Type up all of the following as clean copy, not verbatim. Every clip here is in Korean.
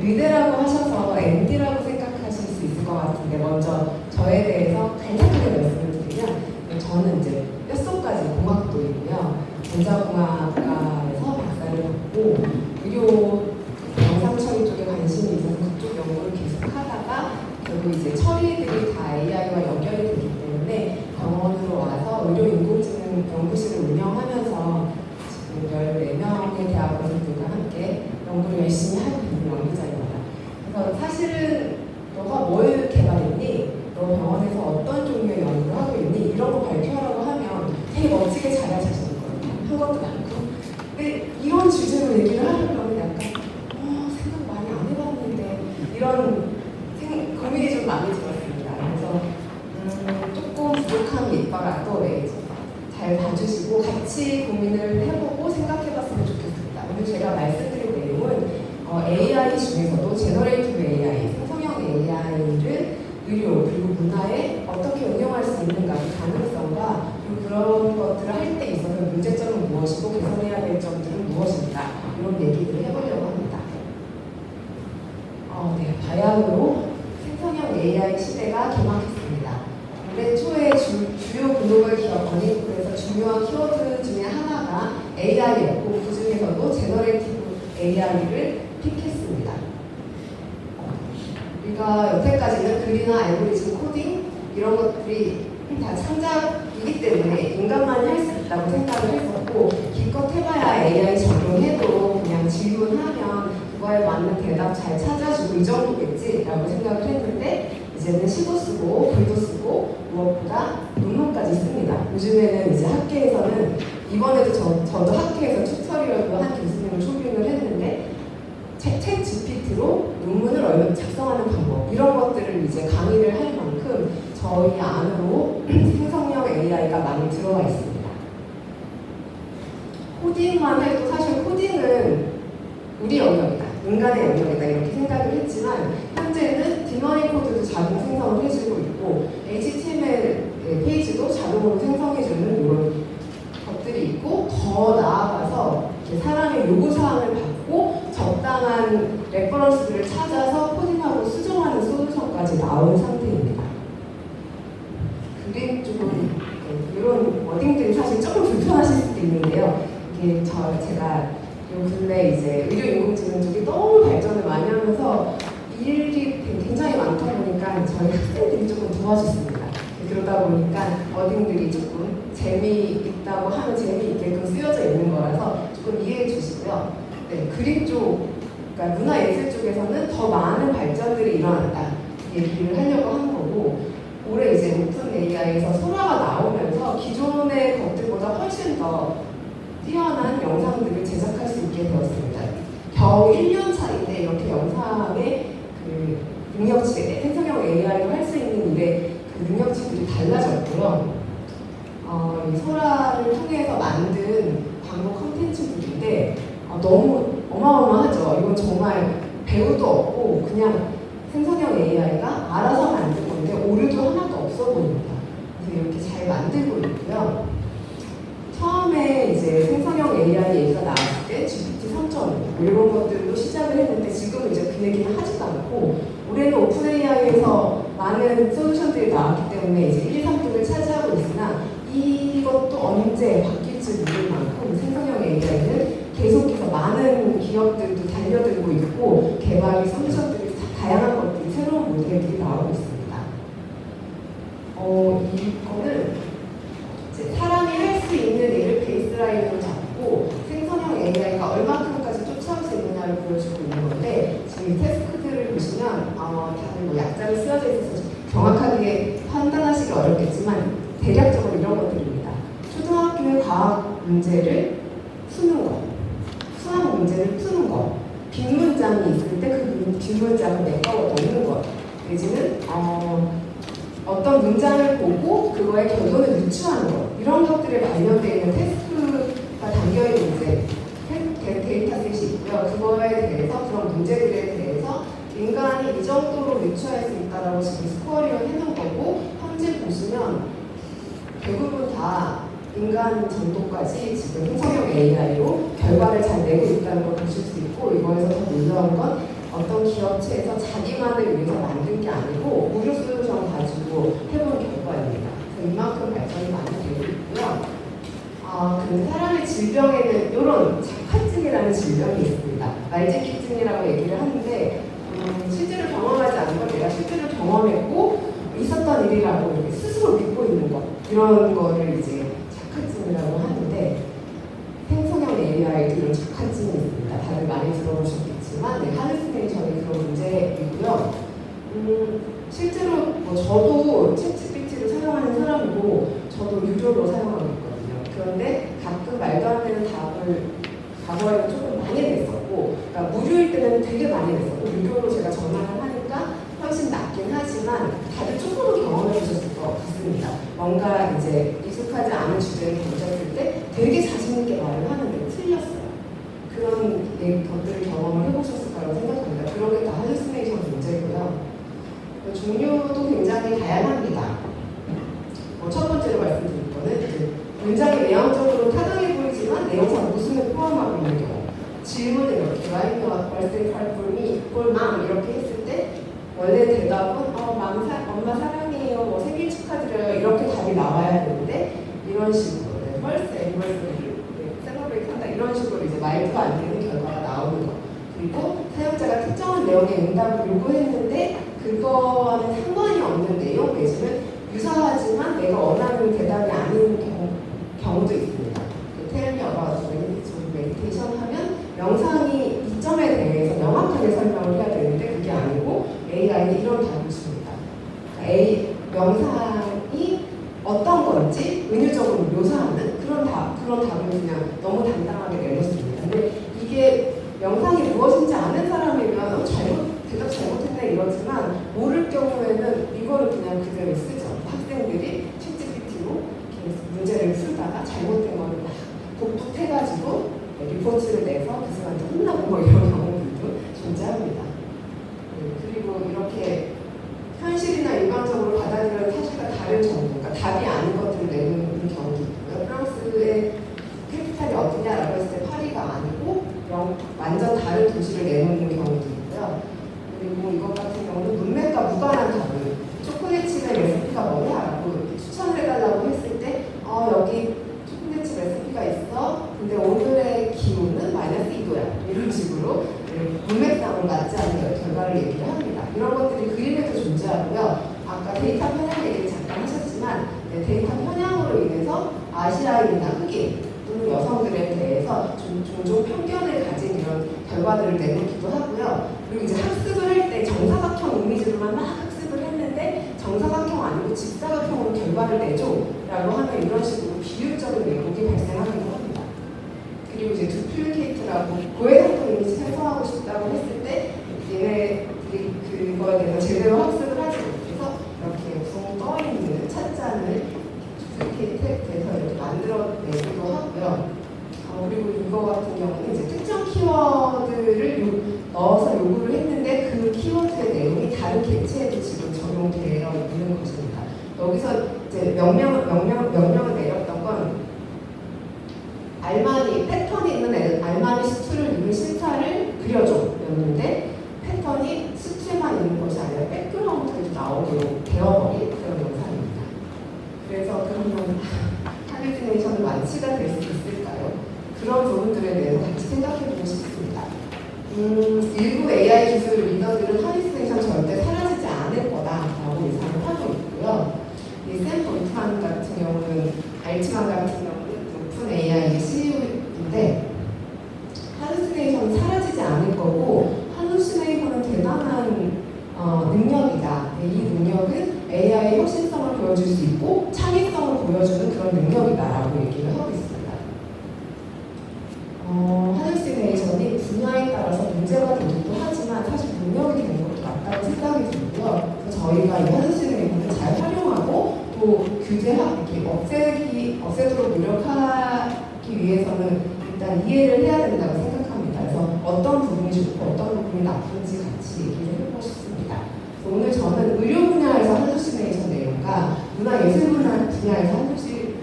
의대라고 하셔서 MD라고 생각하실 수 있을 것 같은데 먼저 저에 대해서 간략하게 말씀을 드리면 저는 이제 뼛속까지 공학도이고요. 전자공학과에서 박사를 받고 의료 영상 처리 쪽에 관심이 있어서 그쪽 연구를 계속 하다가 결국 이제 처리들이 다 AI와 연결이 되기 때문에 병원으로 와서 의료인공지능 연구실을 운영하면서 지금 14명의 대학원생들과 함께 연구를 열심히 하고 있는 연구자입니다. 그래서 사실은 너가 뭘 개발했니? 너 병원에서 어떤 종류의 연구를 하고 있니? 이런 거 발표하라고 하면 되게 멋지게 잘할 자신 있거든요. 한 것도 많고. 근데 이런 주제로 얘기를 하려면 약간 생각 많이 안 해봤는데 이런 고민이 좀 많이 들었습니다. 그래서 조금 부족함이 있더라도 잘 봐주시고 같이 고민을 해보고 생각해봤으면 좋겠습니다. 오늘 제가 말씀드릴 내용은 AI 중에서도 제너레이티브 AI, 생성형 AI를 의료 그리고 문화에 어떻게 응용할 수 있는가 그 가능성과 그리고 그런 것들을 할 때 있어서 문제점은 무엇이고 개선해야 될 점들은 무엇인가 이런 얘기들을 해보려고 합니다. 네, 바야흐로 생성형 AI 시대가 개막했습니다. 올해 초에 주요 글로벌 기업 어니쿠에서 중요한 키워드 중에 하나가 AI였고 그 중에서도 제너레이티브 AI를 픽했습니다. 우리가 여태까지는 글이나 알고리즘, 코딩 이런 것들이 다 창작이기 때문에 인간만이 할 수 있다고 생각을 했었고 기껏 해봐야 AI 적용해도 그냥 질문하면 그거에 맞는 대답 잘 찾아주고 이 정도겠지라고 생각을 했는데 이제는 시도 쓰고 글도 쓰고 무엇보다 논문까지 씁니다. 요즘에는 이제 학계에서는 이번에도 저도 학계에서 튜터리얼도 한 교수님을 초빙을 했는데 챗 GPT로 논문을 작성하는 방법 이런 것들을 이제 강의를 할 만큼 저희 안으로 생성형 AI가 많이 들어와 있습니다. 코딩만 해도 사실 코딩은 우리 영역이다, 인간의 영역이다 이렇게 생각을 했지만 현재는 딥러닝 코드도 자동 생성을 해주고 있고 HTML 페이지도 자동으로 생성해주는 이런 것들이 있고 더 나아가서 사람의 요구사항을 받고 적당한 레퍼런스들을 찾아서 코딩하고 수정하는 솔루션까지 나온 상태입니다. 그림 쪽은 이런 워딩들이 사실 조금 불편하실 수도 있는데요. 이게 제가 요 근래 이제 의료인공지능 쪽이 너무 발전을 많이 하면서 일이 굉장히 많다 보니까 저희 학생들이 조금 도와줬습니다. 그러다 보니까 워딩들이 조금 재미있다고 하면 재미있게끔 쓰여져 있는 거라서 조금 이해해 주시고요. 네, 그림 쪽, 그러니까 문화예술 쪽에서는 더 많은 발전들이 일어났다 얘기를 하려고 하는 거고 올해 이제 오픈 AI에서 소라가 나오면서 기존의 것들보다 훨씬 더 뛰어난 영상들을 제작할 수 있게 되었습니다. 겨우 1년 차인데 이렇게 영상의 그 능력치, 생성형 AI로 할 수 있는 일의 그 능력치들이 달라졌고요. 이 소라를 통해서 만든 광고 콘텐츠들인데 너무 어마어마하죠. 이건 정말 배우도 없고 그냥 생성형 AI가 알아서 만든 건데 오류도 하나도 없어 보입니다. 그래서 이렇게 잘 만들고 있고요. 처음에 이제 생성형 AI 얘기가 나왔을 때 GPT 3.5 이런 것들도 시작을 했는데 지금은 이제 그 얘기는 하지도 않고 올해는 오픈 AI에서 많은 솔루션들이 나왔기 때문에 이제 1, 2, 3등을 차지하고 있으나 이것도 언제 바뀔지 모를 만큼 생성형 AI는 계속해서 많은 기업들도 달려들고 있고 개발이 솔루션들이 다양한 것들이 새로운 모델들이 나오고 있습니다. 이거는 이제 사람이 할 수 있는 일을 베이스라인으로 잡고 생성형 AI가 얼마큼까지 쫓아올 수 있느냐를 보여주고 있는 건데 지금 이 태스크들을 보시면 다들 뭐 약자를 쓰여져 있어서 정확하게 판단하시기 어렵겠지만 대략적으로 이런 것들입니다. 초등학교의 과학 문제를 푸는 것, 수학 문제를 푸는 것, 빈 문장이 있을 때 그 빈 문장을 메꿔 넣는 것, 내지는 어떤 문장을 보고 그거의 결론을 유추하는 것 이런 것들에 관련되어 있는 테스트가 담겨있는 이제 데이터셋이 있고요. 그거에 대해서 그런 문제들에 대해서 인간이 이 정도로 유추할 수 있다라고 지금 스코어링을 해놓은 거고 현재 보시면 대부분 다 인간 정도까지 지금 생성형 AI로 결과를 잘 내고 있다는 걸 보실 수 있고 이거에서 더 놀라운 건 어떤 기업체에서 자기만을 위해서 만든 게 아니고 무료 솔루션 가지고 해본 결과입니다. 그래서 이만큼 발전이 많이 되고 있고요. 그 사람의 질병에는 이런 착화증이라는 질병이 있습니다. 말짓기증이라고 얘기를 하는데 실제로 경험하지 않은 걸 내가 실제로 경험했고 있었던 일이라고 이렇게 스스로 믿고 있는 것, 이런 거를 이제 착화증이라고 하는데, 생성형 AI도 이런 착화증이 있습니다. 다들 많이 들어보셨겠지만 할루시네이션이 그런 문제이고요. 실제로 저도 챗GPT를 사용하는 사람이고 저도 유료로 사용하고 있거든요. 그런데 가끔 말도 안 되는 답을 과거에는 조금 많이 냈었고, 그러니까 무료일 때는 되게 많이 냈었고, 유료로 제가 전화를 하니까 훨씬 낫긴 하지만 다들 조금은 경험해 보셨을 것 같습니다. 뭔가 이제 익숙하지 않은 주제를 던졌을 때 되게 자신 있게 말을 하는데 틀렸어요. 그런 것들을 경험을 해보셨을 거라고 생각합니다. 그런 게 다 할루시네이션 문제고요. 종류도 굉장히 다양합니다. 첫 번째로 말씀드릴 거는 문장이 외형적으로 타당해 보이지만 내용상 웃음을 포함하고 있는 경우. 질문을 이렇게 Write a birthday card for me, for mom 이렇게 했을 때 원래 대답은 엄마 사랑해요, 뭐 생일 축하드려요 이렇게 답이 나와야 되는데 이런 식으로 first anniversary celebrate 한다 이런 식으로 이제 말도 안 되는 결과가 나오는 거. 그리고 사용자가 특정한 내용의 응답을 요구했는데 그거와는 상관이 없는 내용 내지는 유사하지만 내가 원하는 대답이 아닌 경우도 있습니다. Tell me about meditation 하면 명상이 이 점에 대해서 명확하게 설명을 해야 되는데 그게 아니고 AI는 이런 답을 줍니다. 명상이 어떤 건지 은유적으로 묘사하는 그런 답을 그냥 너무 당당하게 내놓습니다. 근데 이게 명상이 무엇인지 아는 사람이면 대답 잘못했네 이러지만 모를 경우에는 이거를 그냥 그대로 쓰죠. 학생들이 챗GPT로 문제를 풀다가 잘못된 거를 막 복붙해가지고 리포트를 내서 교수한테 혼나고 뭐 이런 경우들도 존재합니다. 그리고 이렇게 현실이나 일반적으로 받아들이는 사실과 다른 정보, 그러니까 답이 아닌 것들을 내놓는 경우도 있고요. 프랑스의 캐피탈이 어디냐라고 했을 때 파리가 아니고 완전 다른 도시를 내놓는 경우도 있고요. 그리고 이것 같은 경우는 문맥과 무관한 답을 초콜릿칩의 레시피가 뭐냐라고 추천을 해달라고 했을 때 여기 초콜릿칩 레시피가 있어. 근데 오늘의 기온은 -2도야. 이런 식으로 문맥상으로 맞지 않는 결과를 얘기를 합니다. 이런 것들이 그림에도 존재하고요. 아까 데이터 편향 얘기를 잠깐 하셨지만 데이터 편향으로 인해서 아시아인이나 흑인 또는 여성들에 대해서 종종 편견을 가진 이런 결과들을 내놓기도 하고요. 그리고 이제 학습을 할 때 정사각형 이미지로만 막 학습을 했는데 정사각형 아니고 직사각형으로 결과를 내줘라고 하면 이런 식으로 비유적인 왜곡이 발생하기도 합니다. 그리고 이제 두플리케이트라고 고해상도 이미지 생성하고 싶다고 했을 때 얘네들이 그거에 대해서 제대로 학습을 하지 못해서 이렇게 붕 떠있는 찻잔을 두플리케이트 텍스트에서 이렇게 만들어내기도 하고요. 그리고 이거 같은 경우는 이제 특정 키워드를 넣어서 요구를 했는데 그 키워드의 내용이 다른 객체에도 지금 적용되어 있는 것입니다. 여기서 이제 명령을 내렸던 건 알마니 패턴이 있는 알마니 스투를 입은 실타를 그려줘였는데 패턴이 스투에만 있는 것이 아니라 백그라운드에도 나오도록 되어버린 그런 영상입니다. 그래서 그러면 할루시네이션은 완치가 될 수 있을까요? 그런 부분들에 대해서 같이 생각해보고 싶습니다. 일부 AI 기술 리더들은 할루시네이션 절대 사라지지 않을 거다라고 예상을 하고 있고요. 이 샘 볼트만 같은 경우는 알츠만 같은 경우는 높은 AI CEO인데 할루시네이션은 사라지지 않을 거고 할루시네이션은 대단한 능력이다. 이 능력은 AI의 혁신성을 보여줄 수 있고 창의성을 보여주는 그런 능력이다라고 얘기를 하고 있습니다. 할루시네이션이 분야에 따라서 문제가 되기도 하지만 사실 능력이 되는 것도 맞다고 생각이 들고요. 그래서 저희가 이 할루시네이션을 잘 활용하고 또 이렇게 없애도록 노력하기 위해서는 일단 이해를 해야 된다고 생각합니다. 그래서 어떤 부분이 좋고 어떤 부분이 나쁜지 같이 얘기를 해보고 싶습니다. 오늘 저는 의료 분야에서 할루시네이션 내용과 문화예술 분야에서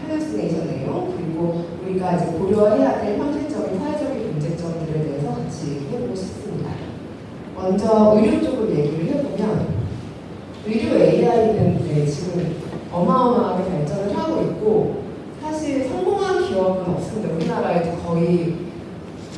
할루시네이션 내용 그리고 우리가 이제 고려해야 될 현실적인 사회적인 문제점들에 대해서 같이 얘기해보고 싶습니다. 먼저 의료 쪽으로 얘기를 해보면 의료 AI는 지금 어마어마하게 발전을 하고 있고 사실 성공한 기업은 없습니다. 우리나라에도 거의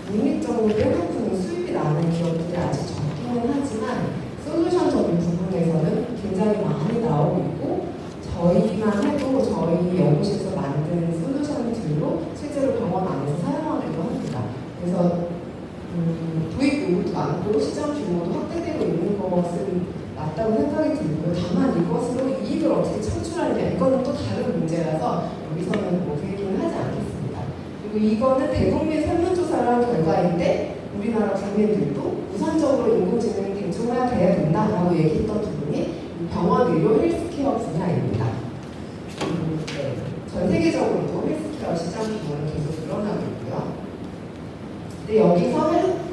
독립적으로 빼놓고는 수입이 나는 기업들이 아직 적기는 하지만 솔루션적인 부분에서는 굉장히 많이 나오고 있고 저희만 해도 저희 연구실에서 만든 솔루션들로 실제로 병원 안에서 사용하기도 합니다. 그래서 도입 요구도 많고 시장 규모도 확대되고 있는 것은 맞다고 생각이 들고요. 다만 이것으로 이익을 어떻게 창출하느냐 이거는 또 다른 문제라서 여기서는 뭐 그 얘기는 하지 않겠습니다. 그리고 이거는 대국민 설문조사를 한 결과인데 우리나라 국민들도 우선적으로 인공지능이 대중화돼야 된다라고 얘기했던 부분이 병원 의료 헬스케어 분야입니다. 네. 전 세계적으로도 헬스케어 시장 규모는 계속 늘어나고 있고요. 근데 여기서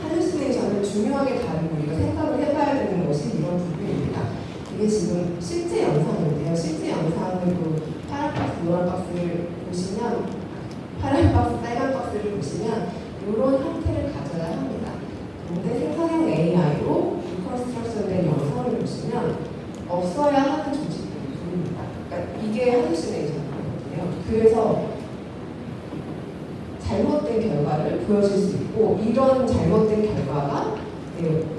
할루시네이션을 중요하게 다루고 우리가 생각을 해봐야 되는 것이 이런 부분입니다. 이게 지금 실제 영상인데요. 실제 영상으로 파란 박스, 노란 박스를 보시면 파란 박스, 빨간 박스를 보시면 이런 형태를 가져야 합니다. 근데 생성형 AI로 리컨스트럭션된 영상을 보시면 없어야 하는 조직들이 보입니다. 그러니까 이게 할루시네이션이거든요. 그래서 잘못된 결과를 보여줄 수 있고 이런 잘못된 결과가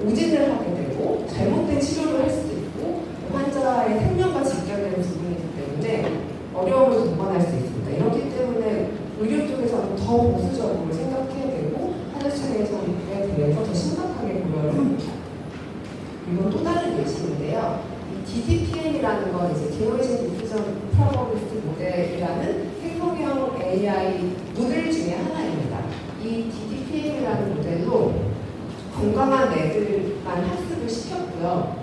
오진을 하게 되고 잘못된 치료를 할 수도 있고 환자의 생명과 직결되는 부분이기 때문에 어려움을 동반할 수 있습니다. 이렇기 때문에 의료 쪽에서는 더 보수적으로 생각해야 되고 할루시네이션에 대해서 더 심각하게 고려를 합니다. 이건 또 다른 예시인데요. 이 DDPM이라는 건 이제 디오리진 디퓨전 프로버비스티 모델이라는 생성형 AI 모델 중에 하나입니다. 이 DDPM이라는 모델로 건강한 애들만 학습을 시켰고요.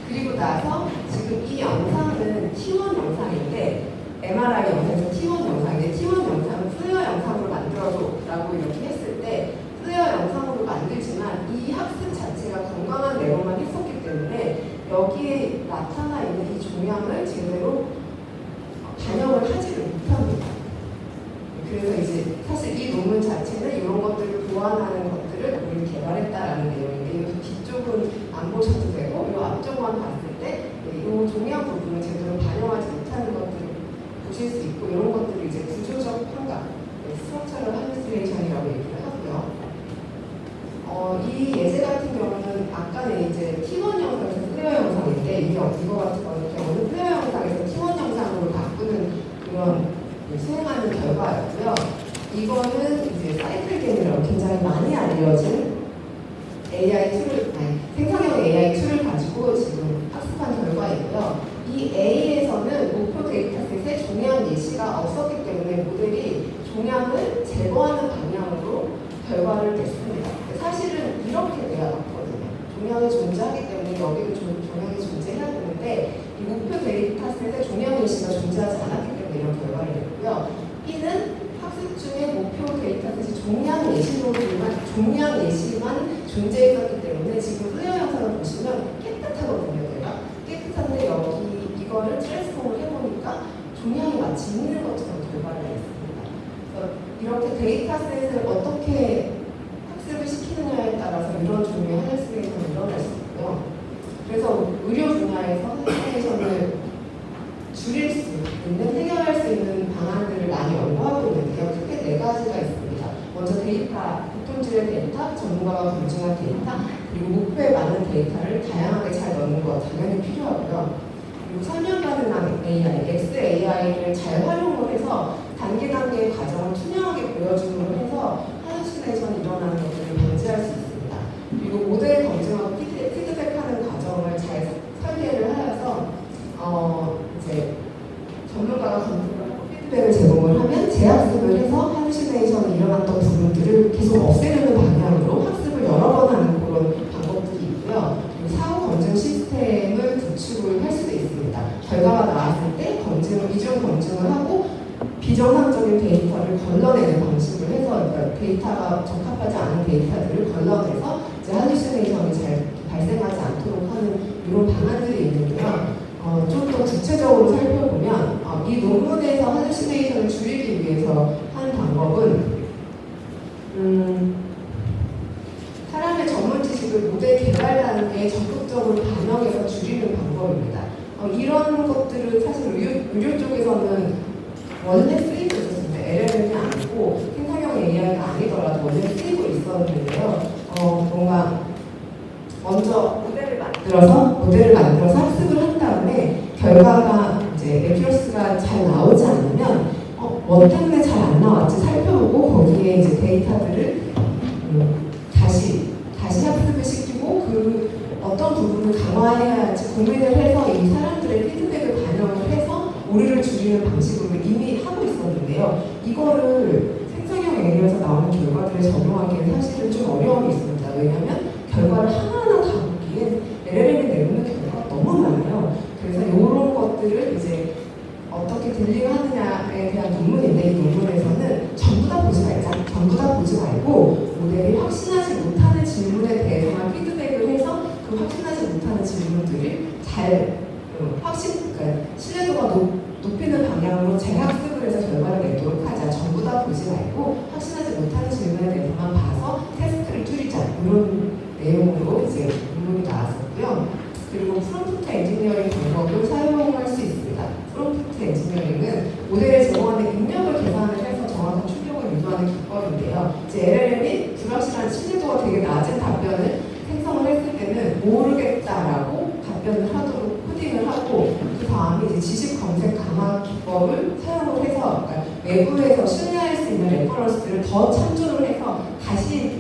그리고 나서 지금 이 영상은 T1 영상인데 MRI 영상에서 T1 영상인데 T1 영상은 플레어 영상으로 만들어줘라고 이렇게 했을 때 플레어 영상으로 만들지만 이 학습 자체가 건강한 내용만 했었기 때문에 여기에 나타나 있는 이 종양을 제대로 반영을 하지를 못합니다. 그래서 이제 사실 이 논문 자체는 이런 것들을 보완하는 것들을 우리 개발했다라는 내용인데 여기 뒤쪽은 안 보셔도 되고 이 앞쪽만 봤을 때 이 종양 부분을 제대로 반영하지 못하는 것들을 보실 수 있고 이런 것들을 이제 구조적 환각, 스트럭처럴 할루시네이션이라고 얘기를 하고요. 이 예제 같은 경우는 아까는 이제 T1 영상에서 플레어 영상인데 이거 같은 경우는 플레어 영상에서 T1 영상으로 바꾸는 그런 수행하는 결과였고요. 이거는 이제 사이클겐이라고 굉장히 많이 알려진 생성형 AI 툴을 가지고 지금 학습한 결과이고요. 이 A에서는 목표 데이터셋에 종양 예시가 없었기 때문에 모델이 종양을 제거하는 방향으로 결과를 냈습니다. 사실은 이렇게 돼야 맞거든요. 종양이 존재하기 때문에 여기도 종양이 존재해야 되는데 이 목표 데이터셋에 종양 예시가 존재하지 않았기 때문에 이런 결과를 냈고요. B는 학습 중에 목표 데이터셋이 종양 예시만 존재했었기 때문에 지금 플레어 영상을 보시면 깨끗하거든요. 깨끗한데 여기 이거를 트랜스폼을 해보니까 종양이 마치 있는 것처럼 결과를 냈습니다. 이렇게 데이터셋을 어떻게 학습을 시키느냐에 따라서 이런 종류의 할루시네이션이 일어날 수 있고요. 그래서 의료 분야에서 할루시네이션을 줄일 수 있는, 해결할 수 있는 방안들을 많이 연구하고 있는데요. 크게 4가지가 있습니다. 먼저 데이터, 보통질의 데이터, 전문가가 검증한 데이터, 그리고 목표에 맞는 데이터를 다양하게 잘 넣는 것 당연히 필요하고요. 그리고 설명 가능한 AI, XAI를 잘 활용을 해서 단계의 과정을 투명하게 보여줌으로 해서 할루시네이션이 일어나는 것들을 방지할 수 있습니다. 그리고 모델 검증하고 피드백하는 과정을 잘 설계를 하여서 이제 전문가가 검증을 하고 피드백을 제공을 하면 재학습을 해서 할루시네이션이 일어났던 부분들을 계속 없애려는 방향으로 학습을 여러 번 하는 그런 방법들이 있고요. 그리고 사후 검증 시스템을 구축을 할 수도 있습니다. 결과가 나왔을 때 이중 검증을 하고 비정상적인 데이터를 걸러내는 방식을 해서 그러니까 데이터가 적합하지 않은 데이터들을 걸러내서 이제 할루시네이션이 잘 발생하지 않도록 하는 이런 방안들이 있는데요. 좀 더 구체적으로 살펴보면 이 논문에서 할루시네이션을 줄이기 위해서 한 방법은 사람의 전문 지식을 방식을 모델 개발 단계에 적극적으로 반영해서 줄이는 방법입니다. 이런 것들은 사실 의료 쪽에서는 원래 쓰이고 있었습니다. LLM이 아니고 생성형 AI가 아니더라도 원래 쓰이고 있었는데요. 뭔가 먼저 모델을 만들어서 학습을 한 다음에 결과가 이제 에큐러스가 잘 나오지 않으면 뭐 때문에 잘 안 나왔지 살펴보고 거기에 이제 데이터들을 다시 학습을 시키고 그 어떤 부분을 강화해야 할지 고민을 해서 이 사람들의 피드백을 반영을 해서 오류를 줄이는 방식으로 이미 하고 있었는데요. 이거를 생성형 AI에서 나오는 결과들을 적용하기엔 사실은 좀 어려움이 있습니다. 왜냐하면 결과를 하나하나 다 보기엔 LLM이 내놓는 결과가 너무 많아요. 그래서 이런 것들을 이제 어떻게 딜링하느냐에 대한 논문인데 이 논문에서는 전부 다 보지 말고 모델이 확신하지 못하는 질문에 대해서만 피드백을 해서 그 확신하지 못하는 질문들을 잘 그러니까 신뢰도가 높이는 방향으로 재학습을 해서 결과를 내도록 하자. 전부 다 보지 말고 확신하지 못하는 질문에 대해서만 봐서 테스트를 줄이자. 이런 내용으로 이제 논문이 나왔었고요. 그리고 프롬프트 엔지니어링 방법을 사용할 수 있습니다. 프롬프트 엔지니어링은 모델에 제공하는 입력을 계산을 해서 정확한 출력을 유도하는 기법인데요. 이제 LLM이 불확실한 신뢰도가 되게 낮은 답변을 생성을 했을 때는 모르겠다라고 답변을 하도록 코딩을 하고 그 다음에 이제 지식 검색 강화 기법을 사용을 해서 그러니까 외부에서 신뢰할 수 있는 레퍼런스들을 더 참조를 해서 다시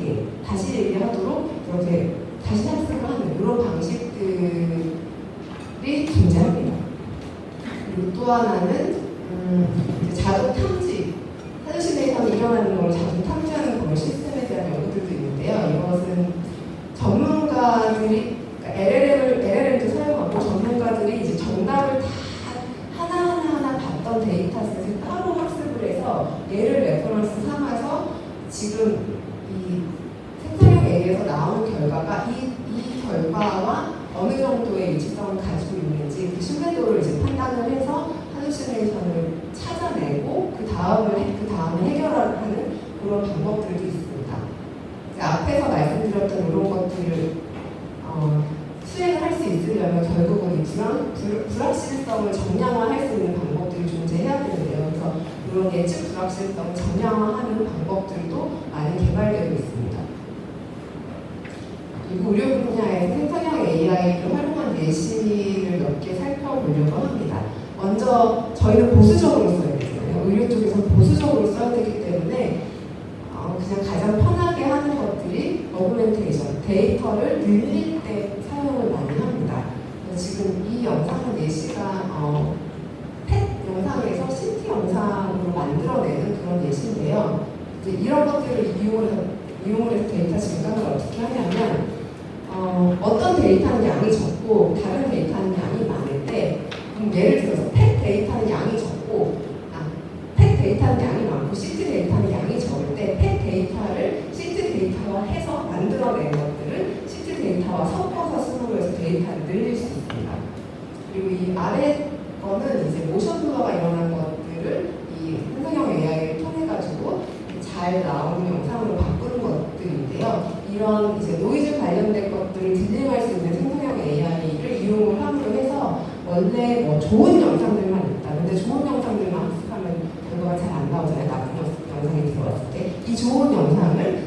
얘기하도록 이렇게 다시 학습을 하는 이런 방식들이 존재합니다. 그리고 또 하나는 자동 탐지, 사전시뮬레이션이 일어나는 걸 자동 탐지하는 그런 시스템에 대한 연구들도 있는데요. 이것은 전문가들이 LLM도 사용하고 전문가들이 이제 정답을 다 하나하나 봤던 데이터셋을 따로 학습을 해서 얘를 레퍼런스 삼아서 지금 이 생성형 AI에서 나오는 결과가 이 결과와 어느 정도의 일치성을 가지고 있는지 그 신뢰도를 이제 판단을 해서 할루시네이션을 찾아내고 그 다음에 해결하는 그런 방법들도 있습니다. 앞에서 말씀드렸던 이런 것들을 수행을 할 수 있으려면 결국은 이 불확실성을 정량화할 수 있는 방법들이 존재해야 되는데요. 그래서 이런 예측 불확실성을 정량화하는 방법들도 많이 개발되고 있습니다. 그리고 의료 분야에서 생성형 AI를 활용한 예시를 몇 개 살펴보려고 합니다. 먼저 저희는 보수적으로 써야 되잖아요. 의료 쪽에서 보수적으로 써야 되기 때문에 그냥 가장 편하게 하는 것들이 어그멘테이션, 데이터를 늘릴 때 사용을 많이 합니다. 지금 이 영상은 예시가 펫 영상에서 CT 영상으로 만들어내는 그런 예시인데요. 이제 이런 것들을 이용을 해서 데이터 증강을 어떻게 하냐면 어떤 데이터는 양이 적고 다른 데이터는 양이 많을 때 예를 들어서 펫 데이터는 양이 적고 펫 데이터는 양이 많고 CT 데이터는 양이 적을 때 펫 데이터를 CT 데이터와 해서 만들어낸 것들을 CT 데이터와 섞어서 쓰므로 해서 데이터를 늘릴 수 있습니다. 그리고 이 아래 거는 이제 모션 블러가 일어난 것들을 이 생성형 AI를 통해 가지고 잘 나오는 영상으로 바꾸는 것들인데요. 이런 이제 노이즈 관련된 것들을 딜링할 수 있는 생성형 AI를 이용을 함으로 해서 원래 뭐 좋은 영상들만 있다. 근데 좋은 영상들만 학습하면 결과가 잘 안 나오잖아요. 나쁜 영상이 들어왔을 때. 이 좋은 영상을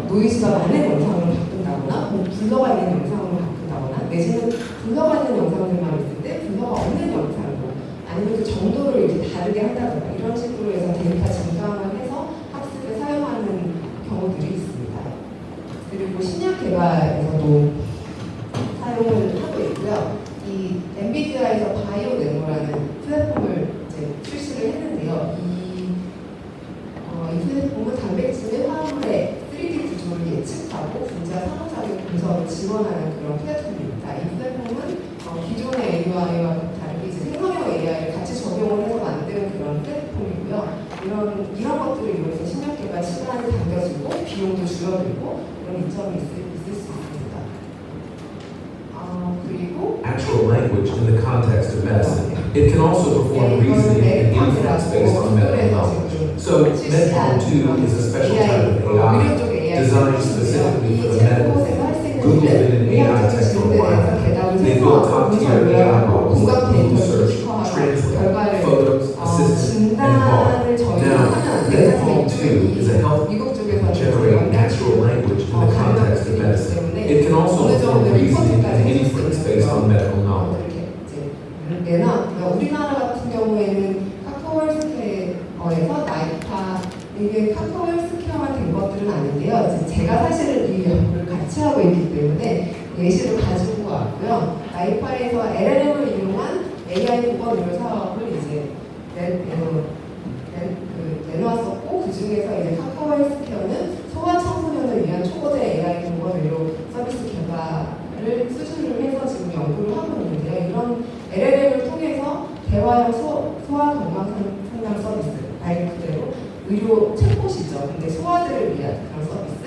노이즈가 많은 영상으로 바꾼다거나 블러가 있는 영상으로 바꾼다거나 내지는 블러가 있는 영상들만 있을 때 블러가 없는 영상으로 아니면 그 정도를 이렇게 다르게 한다거나 이런 식으로 해서 데이터 증강을 해서 학습에 사용하는 경우들이 있습니다. 그리고 신약 개발에서도 사용을 하고 있고요. 이 엔비디아에서 바이오네모라는 플랫폼을 이제 출시를 했는데요. 이 플랫폼은 단백질의 화합물의 3D 구조를 예측하고 분자 상호작용 분석을 지원하는 그런 플랫폼입니다. 이 플랫폼은 기존의 AI와 다르게 이제 생성형 AI를 같이 적용을 해서 만든 그런 플랫폼이고요. 이런 것들을 이용해서 신약 개발 시간이 당겨지고 비용도 줄어들고 그런 이점이 있을 수 있습니다. 그리고 actual language in the context of medicine. It can also perform reasoning and inference based on medical knowledge. So Medcom 2 is a special type of AI designed specifically for the medical field. Google's AI text online. They will talk to your AI models like Google search, translate, photos, assistant, and bar. Now, MedPalm 2 is a help generate natural language in the context of medicine. It can also perform reasoning and inference based on medical knowledge. 우리나라 같은 경우에는 카카오 헬스케어에서 나이파 이게 카카오 헬스케어만 된 것들은 아닌데요. 이제 제가 사실은 이 연구를 같이 하고 있기 때문에 예시를 가지고 왔고요. 나이파에서 LLM을 이용한 AI 보건 의료 사업을 이제 내놓았었고 그 중에서 이제 카카오 헬스케어는 소아 청소년을 위한 초보대 AI 보건 의료 서비스 개발을 수주를 해서 지금 연구를 하고 있는데요. 이런 LLM을 통해서 대화형 소아 건강 상담 서비스, 말 그대로 의료 챗봇이죠. 근데 소아들을 위한 그런 서비스,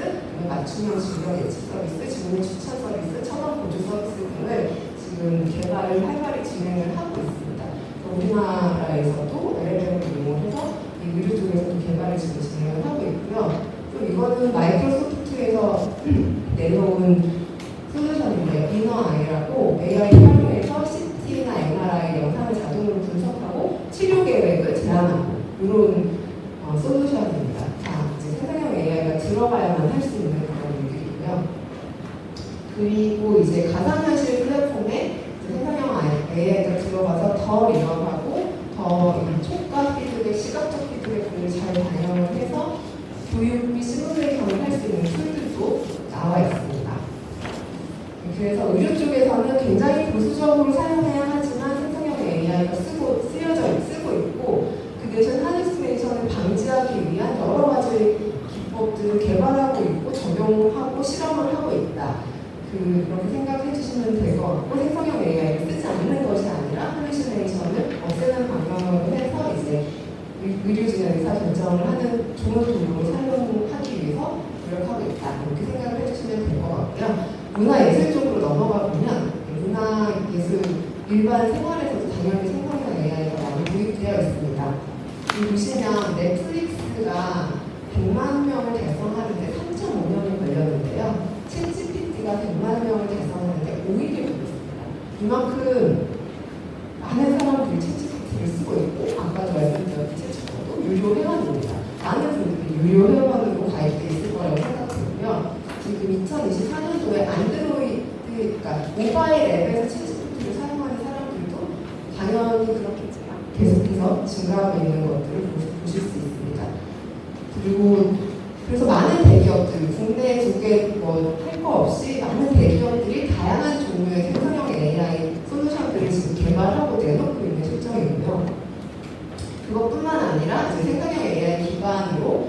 맞춤형 질병 예측 서비스, 질문 추천 서비스, 처방 보조 서비스 등을 지금 개발을 활발히 진행을 하고 있습니다. 우리나라에서도 LLM을 이용해서 이 의료 쪽에서도 개발을 지금 진행을 하고 있고요. 또 이거는 마이크로소프트에서 내놓은 솔루션인데요. 이너아이라고 AI를 활용해서 CT나 MRI 영상을 자동으로 분석하고 치료 계획을 제안하고 이런 솔루션입니다. 이제 생성형 AI가 들어가야만 할 수 있는 그런 일들이고요. 그리고 이제 가상현실 플랫폼에 생성형 AI가 들어가서 더 리얼하고 더 촉각 피드백, 시각적 피드백을 잘 반영을 해서 교육 및 시뮬레이션을 할 수 있는 툴들도 나와 있습니다. 그래서 의료 쪽에서는 굉장히 보수적으로 사용해야 하지만 생성형 AI가 쓰고 있고 그 대신 할루시네이션을 방지하기 위한 여러 가지 기법들을 개발하고 있고 적용하고 실험을 하고 있다. 그렇게 생각해 주시면 될 것 같고 생성형 AI를 쓰지 않는 것이 아니라 할루시네이션을 없애는 방향으로 해서 이제 의료진의 의사결정을 하는 좋은 도구로 사용하기 위해서 노력하고 있다. 이렇게 생각을 해주시면 될 것 같고요. 문화예술 쪽으로 넘어가 보면 문화예술 일반 생활에서도 당연히 생성형 AI가 많이 도입되어 있습니다. 여기 보시면 넷플릭스가 100만 명을 달성하는데 3.5년이 걸렸는데요. 챗GPT가 100만 명을 달성하는데 5일이 걸렸습니다. 이만큼 많은 사람들이 챗GPT를 쓰고 있고 아까도 말씀드렸듯이 적어도 유료 회원입니다. 많은 분들이 유료 회원으로 가입되어 있을 거라고 생각되고요. 지금 2024년도에 안드로이드, 그러니까 모바일 앱에서 챗GPT를 사용하는 사람들도 당연히 그렇겠지만 계속해서 증가하고 있는 것들을 보실 수 있습니다. 그리고 그래서 많은 대기업들, 국내 국외 할 거 없이 많은 대기업들이 다양한 종류의 생성형 AI 솔루션들을 지금 개발하고 내놓고 있는 실정이고요. 그것뿐만 아니라 이제 생성형 AI 기반으로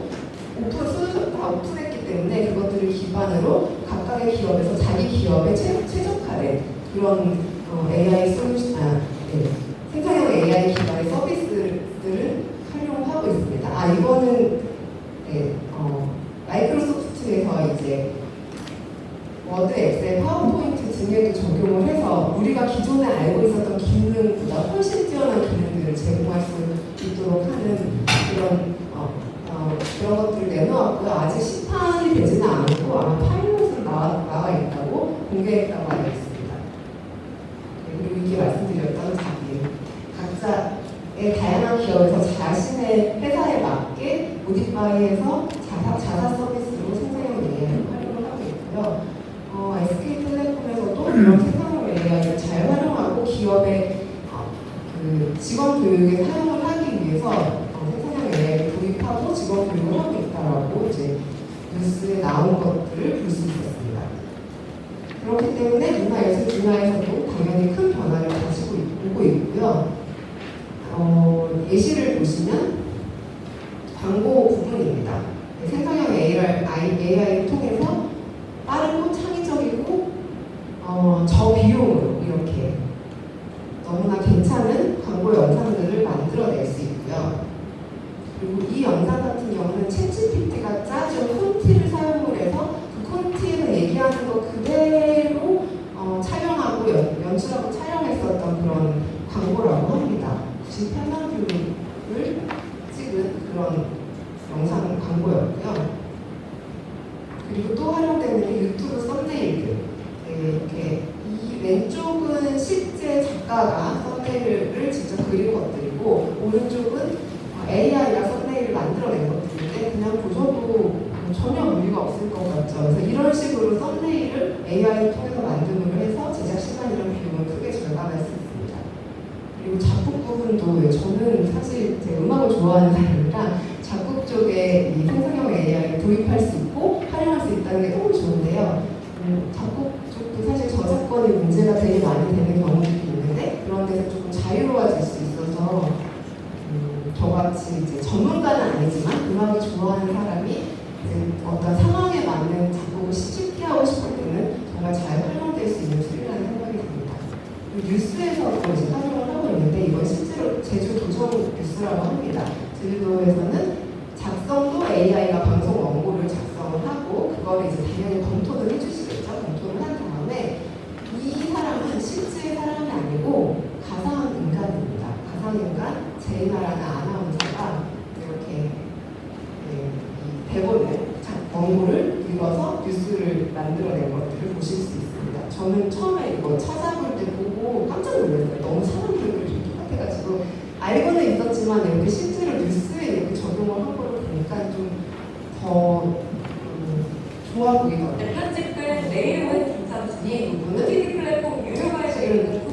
솔루션 다 오픈했기 때문에 그것들을 기반으로 각각의 기업에서 자기 기업에 최적화된 그런 AI 솔루션, 생성형 AI 기반의 서비스들을 활용하고 있습니다. 이거는 마이크로소프트에서 이제 워드, 엑셀, 파워포인트 등에도 적용을 해서 우리가 기존에 알고 있었던 기능보다 훨씬 뛰어난 기능들을 제공할 수 있도록 하는 그런 것들을 내놓았고요. 아직 시판이 되지는 않고 아마 파일럿은 나와 있다고 공개했다고 알고 있습니다. 그리고 이게 말씀드렸던 각자의 다양한 기업에서 자신의 회사에 맞게 모디파이해서 자사 서비스로 생성형 AI를 활용을 하고 있고요. SK텔레콤에서도 이런 생성형 AI를 잘 활용하고 기업의 직원 교육에 사용을 하기 위해서 생성형 AI를 도입하고 직원 교육을 하고 있다라고 이제 뉴스에 나온 것들을 볼 수 있었습니다. 그렇기 때문에 문화예술 분야에서도 당연히 큰 변화를 가지고 오고 있고요. 예시를 보시면 광고 부분입니다. 생성형 AI를 통해서 빠르고 창의적이고 저비용으로 이렇게 너무나 괜찮은 광고 영상들을 만들어낼 수 있고요. 그리고 이 영상 같은 경우는 챗GPT가 짜준 콘티를 사용을 해서 그 콘티에서 얘기하는 거 그대로 촬영하고 연출하고 촬영했었던 그런 광고라고 합니다. 98만 뷰를 찍은 그런 영상 광고였고요. 그리고 또 활용되는 게 유튜브 썸네일들. 이렇게 작가가 썸네일을 직접 그린 것들이고 오른쪽은 AI가 썸네일을 만들어낸 것들인데 그냥 보셔도 전혀 무리가 없을 것 같죠. 그래서 이런 식으로 썸네일을 AI를 통해서 만듦으로 해서 제작 시간이랑 비용을 크게 절감할 수 있습니다. 그리고 작곡 부분도 저는 사실 제 음악을 좋아하는 사람이라 작곡 쪽에 이 생성형 AI를 도입할 수 있고 활용할 수 있다는 게 너무 좋은데요. 작곡 쪽도 사실 저작권이 문제가 되게 많이 되는 경우들이 있는데 그런 데서 조금 자유로워질 수 있어서 저같이 이제 전문가는 아니지만 음악을 좋아하는 사람이 이제 어떤 상황에 맞는 작곡을 쉽게 하고 싶을 때는 정말 잘 활용될 수 있는 툴이라는 생각이 듭니다. 뉴스에서도 이제 활용을 하고 있는데 이건 실제로 제주 도정 뉴스라고 합니다. 제주도에서는 작성도 AI가 방송 원고를 작성을 하고 그거를 이제 당연히 검토를 해주시겠죠. 검토를 한 다음에 이 사람은 실제 사람이 아니고 가상 인간입니다. 가상 인간 제이나라는 아나운서가 이렇게 이 대본을 원고를 읽어서 뉴스를 만들어낸 것들을 보실 수 있습니다. 저는 처음에 이거 찾아볼 때 보고 깜짝 놀랐어요. 너무 사람들이 좀 똑같아가지고 알고는 있었지만 이렇게 실제로 뉴스에 이렇게 적용을 한 거를 보니까 좀 더 좋아 보이더라고요. 편집된 내일은 이 부분은 OTT 플랫폼 유료화에서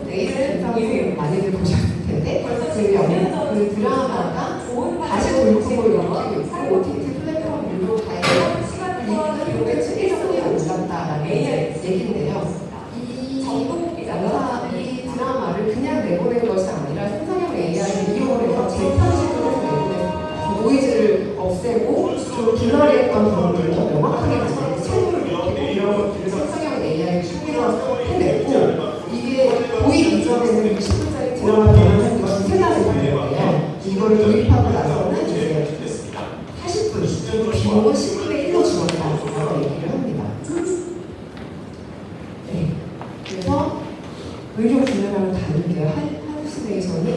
내일은 김상수 많이들 보셨을 텐데 그 드라마가 다시 돌풍을 일으키고 있고 OTT 플랫폼 유료 가입 이익은 도대체 1순위에 올랐다라는 얘기인데요. 이 드라마를 그냥 내보낸 것이 아니라 생성형 AI를 이용을 해서 재편집을 해서 내보냈습니다. 노이즈를 없애고 좀 블러리했던 부분들을 더 명확하게 만들고 채도를 높이고 이런 것들을 생성형 AI를 통해서 해냈고 이게 도입 이전에는 60분짜리 드라마를 두세 달이 걸렸는데요. 이걸 도입하고 나서는 이제 40분, 비용은 10분의 1로 줄었다고 얘기를 합니다. 네. 그래서 의료 분야랑 다르게 할루시네이션이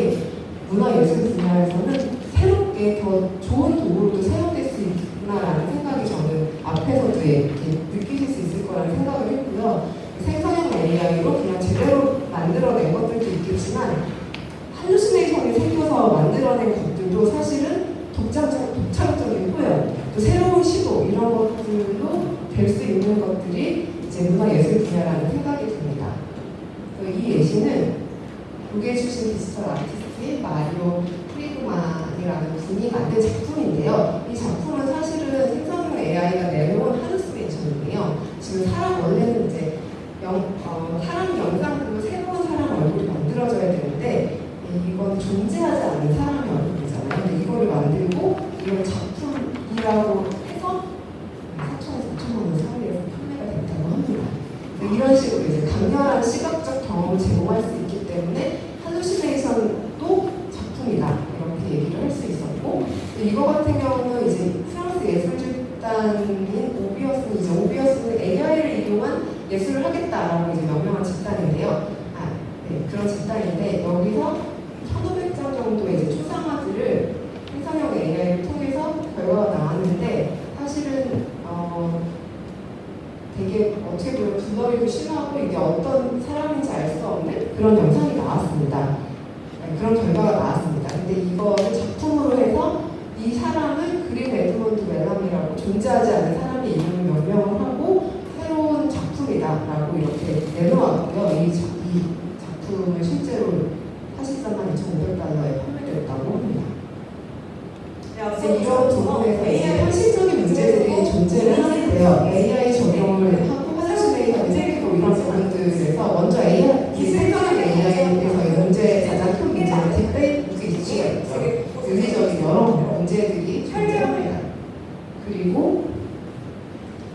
문화예술 분야에서는 새롭게 더 좋은 도구로도 사용될 수 있구나라는 생각이 저는 앞에서도 이렇게 느끼실 수 있을 거라는 생각을 했고요. 생성형 AI로 그냥 제대로 만들어낸 것들도 있겠지만 할루시네이션이 생겨서 만들어낸 것들도 사실은 독창적인 표현, 또 새로운 시도 이런 것들로 될 수 있는 것들이 이제 문화예술 분야라는 생각이 듭니다. 이 예시는 보게 해주신 디지털 아티스트 마리오 프리드만이라는 분이 만든 작품인데요. 이 작품은 사실은 생성형 AI가 내놓은 할루시네이션인데요. 지금 원래는 이제 사람 영상으로 새로운 사람 얼굴이 만들어져야 되는데 이건 존재하지 않는 사람의 얼굴이잖아요. 근데 이거를 만들고 이런 작품이라고 해서 4천에서 5천만 원 사이에서 판매가 됐다고 합니다. 이런 식으로 이제 강렬한 시각적 경험을 제공할 수 있기 때문에 할루시네이션도 작품이다 이렇게 얘기를 할 수 있었고 이거 같은 경우는 이제 프랑스 예술집단인 오비어스는 AI를 이용한 예술을 하겠다라고 이제 명명한 집단인데요. 그런 집단인데 여기서 1,500장 정도의 이제 초상화들을 생성형 AI를 통해서 결과가 나왔는데 사실은 되게 어떻게 보면 블러리도 심하고 이게 어떤 사람인지 알 수 없는 그런 영상이 나왔습니다. 그런 결과가 나왔습니다. 근데 이거를 작품으로 해서 이 사람은 그린 에드먼드 멜람이라고 존재하지 않는 사람의 이름을 명명을 하고 새로운 작품이다라고 이렇게 내놓았고요. 이 작품을 실제로 83만 2,500달러에 판매됐다고 합니다. 이런 부분에서 이제 현실적인 문제들이 존재를 하는데요. AI 적용을 하고 할루시네이션 세계도 이런 부분들에서 먼저 생성형 AI에서의 문제의 가장 큰 문제는 딥페이크 이슈가 있죠. 윤리적인 여러 문제들이 존재합니다. 그리고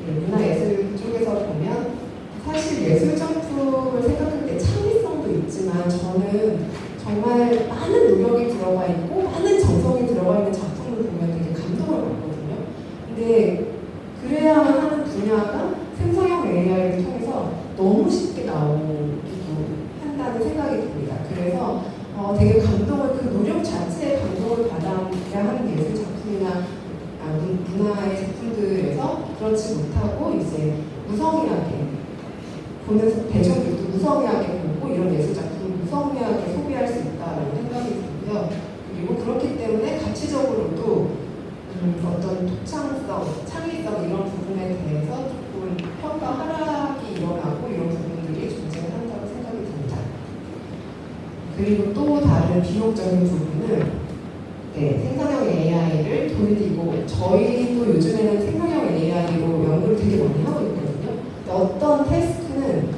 문화예술 쪽에서 보면 사실 예술 작품을 생각할 때 창의성도 있지만 저는 정말 많은 노력이 들어가 있고 많은 정성이 들어가 있는 작품을 보면 되게 감동을 받거든요. 근데 그래야만 하는 분야가 생성형 AI를 통해서 너무 쉽게 나오기도 한다는 생각이 듭니다. 그래서 되게 그 노력 자체에 감동을 받아야 하는 예술 작품이나 문화의 작품들에서 그렇지 못하고 이제 무성의하게 보는 대중들도 무성의하게 보고 이런 예술 작품을 무성의하게 소비할 수 있다는 생각이 들고요. 그리고 그렇기 때문에 가치적으로도 어떤 독창성, 창의성 이런 부분에 대해서 조금 평가 하락이 일어나고 이런 부분들이 존재한다고 생각이 듭니다. 그리고 또 다른 비용적인 부분은 생성형 AI를 돌리고 저희도 요즘에는 생성형 AI로 연구를 되게 많이 하고 있거든요. 근데 어떤 태스크는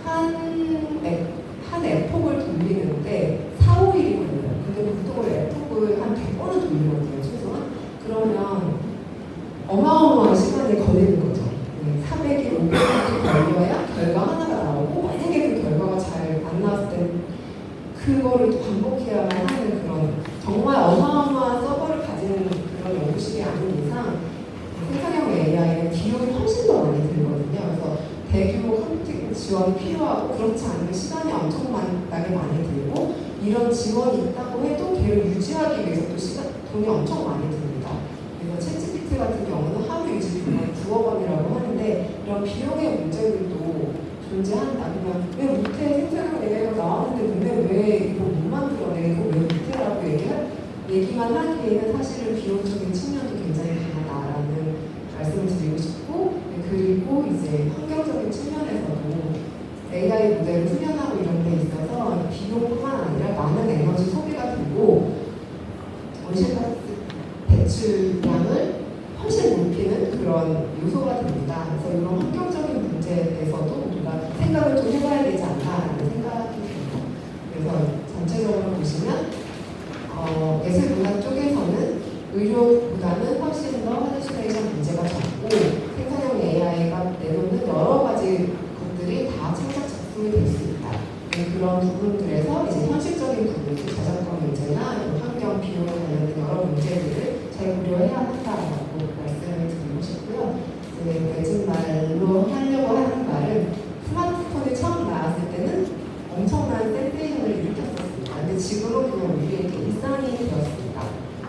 한 에폭을 돌리는데 4, 5일이 걸려요. 근데 보통 에폭을 한 100번은 돌리거든요, 최소한. 그러면 어마어마한 시간이 걸리는 거죠. 400일, 500일 걸려야 결과 하나가 나오고, 만약에 그 결과가 잘 안 나왔을 때 그거를 또 반복해야만 하는 그런 정말 어마어마한 서버를 가지는 그런 연구실이 아닌 이상 생성형 AI는 비용이 훨씬 더 많이 들거든요. 그래서 대규모 컴퓨팅 지원이 필요하고 그렇지 않으면 시간이 엄청나게 많이 들고 이런 지원이 있다고 해도 걔를 유지하기 위해서 또 돈이 엄청 많이 듭니다. 그래서 챗GPT 같은 경우는 하루 유지 비용이 9억 원이라고 하는데 이런 비용의 문제들도 존재한다. 그냥 왜 못해 생성형 AI가 나왔는데 근데 왜 이거 못 만들어내? 이거 왜 못해라고 얘기만 하기에는 사실은 비용적인 측면도 굉장히 강하다라는 말씀을 드리고 싶고 그리고 이제 환경적인 측면에서도 AI 모델을 훈련하고 이런 데 있어서 비용뿐만 아니라 많은 에너지 소비가 들고 온실가스 배출량을 훨씬 높이는 그런 요소가 됩니다. 그래서 이런 환경적인 문제에 대해서도 우리가 생각을 좀 해봐야 되지 않나라는 생각이 듭니다. 그래서 전체적으로 보시면 예술문화 쪽에서는 의료보다는 훨씬 더 할루시네이션 문제가 적고 생성형 AI가 내놓는 여러 가지 것들이 다 창작 작품이 될 수 있다. 그런 부분들에서 이제 현실적인 부분, 저작권 문제나 환경, 비용에 관련된 여러 문제들을 잘 고려해야 한다라고 말씀을 드리고 싶고요. 요즘 말로 하려고 하는 말은 스마트폰이 처음 나왔을 때는 엄청난 센세이션을 일으켰었습니다. 근데 지금은 그냥 우리에게 일상이 되었습니다.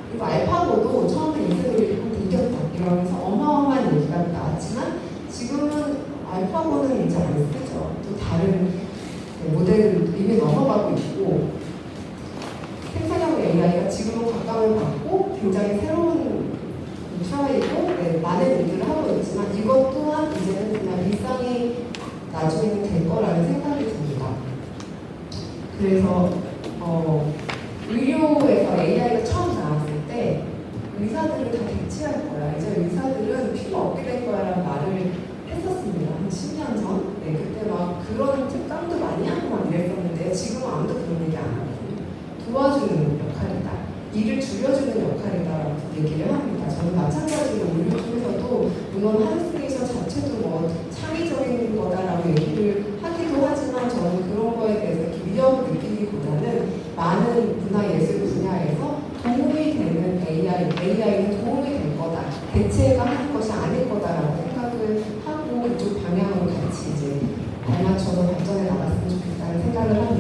그리고 알파고도 처음에 이세돌이한테 이겼다 이러면서 어마어마한 얘기가 나왔지만 지금은 알파고는 이제 안 쓰죠. 또 다른 모델을 이미 넘어가고 있고 생성형 AI가 지금은 각광을 받고 굉장히 새로운 트라이고 많은 일들을 하고 있지만 이것 또한 이제는 그냥 일상이 나중에는 될 거라는 생각이 듭니다. 그래서 의료에서 AI가 처음 나왔을 때 의사들은 다 대체할 거야. 이제 의사들은 필요 없게 될 거야라는 말을 했었습니다. 한 10년 전. 그때 막 그런 특강도 많이 하고 막 이랬었는데 지금은 아무도 그런 얘기 안 하거든요. 도와주는 역할이다. 일을 줄여주는 역할이다라고 얘기를 합니다. 저는 마찬가지로 의료 쪽에서도 물론 할루시네이션 자체도 뭐 창의적인 거다라고 얘기를 하기도 하지만 저는 그런 거에 대해서 이렇게 위협을 느끼기보다는 많은 문화예술 분야에서 도움이 되는 AI는 도움이 될 거다. 대체가 하는 것이 아닐 거다라고 생각을 하고 이쪽 방향으로 같이 이제 발맞춰서 발전해 나갔으면 좋겠다는 생각을 합니다.